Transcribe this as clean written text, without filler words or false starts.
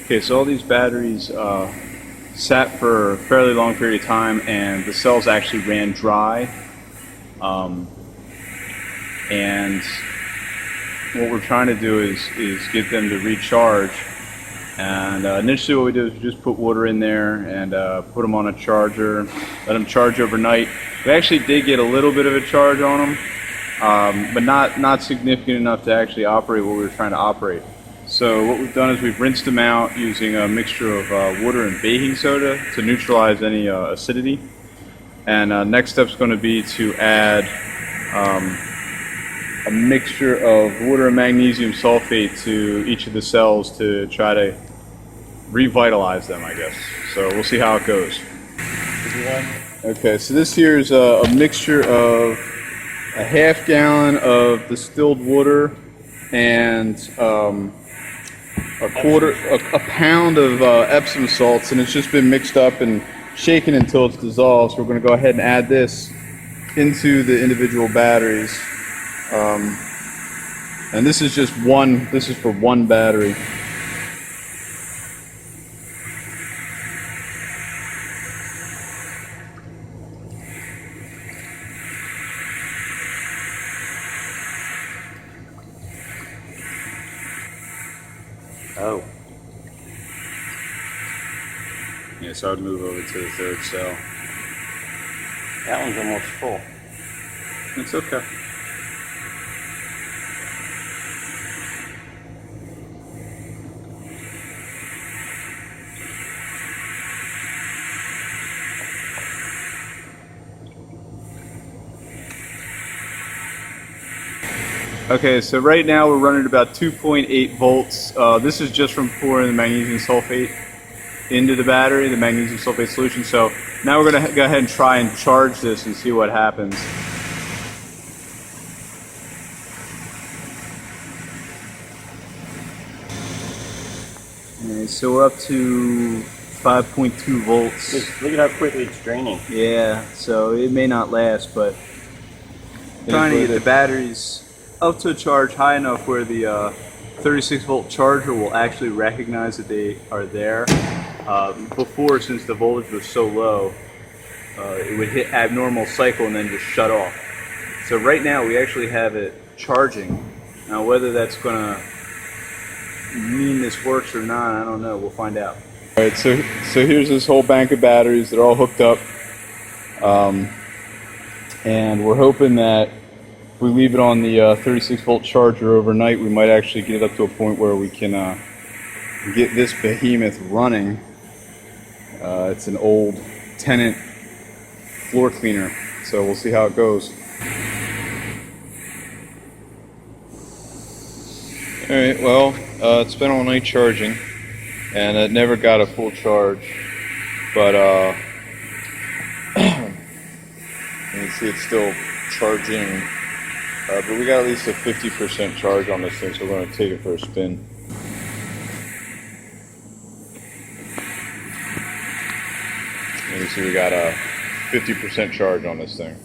Okay, so all these batteries sat for a fairly long period of time, and the cells actually ran dry. And what we're trying to do is get them to recharge. And initially what we did was just put water in there and put them on a charger, let them charge overnight. We actually did get a little bit of a charge on them, but not significant enough to actually operate what we were trying to operate. So what we've done is we've rinsed them out using a mixture of water and baking soda to neutralize any acidity. And next step is going to be to add a mixture of water and magnesium sulfate to each of the cells to try to revitalize them, I guess. So we'll see how it goes. Okay, so this here is a mixture of a ½ gallon of distilled water and a pound of Epsom salts, and it's just been mixed up and shaken until it's dissolved. So we're going to go ahead and add this into the individual batteries. And this is just one, this is for one battery. Oh. Yeah, so I would move over to the third cell. That one's almost full. It's okay. Okay, so right now we're running about 2.8 volts. This is just from pouring the magnesium sulfate into the battery, the magnesium sulfate solution. So now we're going to go ahead and try and charge this and see what happens. Okay, so we're up to 5.2 volts. Just look at how quickly it's draining. Yeah, so it may not last, but trying to get the batteries up to a charge high enough where the 36 volt charger will actually recognize that they are there. Before, since the voltage was so low, it would hit abnormal cycle and then just shut off. So right now we actually have it charging. Now whether that's going to mean this works or not, I don't know. We'll find out. Alright, so here's this whole bank of batteries. They're all hooked up. And we're hoping that if we leave it on the 36 volt charger overnight, we might actually get it up to a point where we can get this behemoth running. It's an old tenant floor cleaner, so we'll see how it goes. Alright, well, it's been all night charging, and it never got a full charge, but you can see it's still charging. But we got at least a 50% charge on this thing, so we're going to take it for a spin. You can see we got a 50% charge on this thing.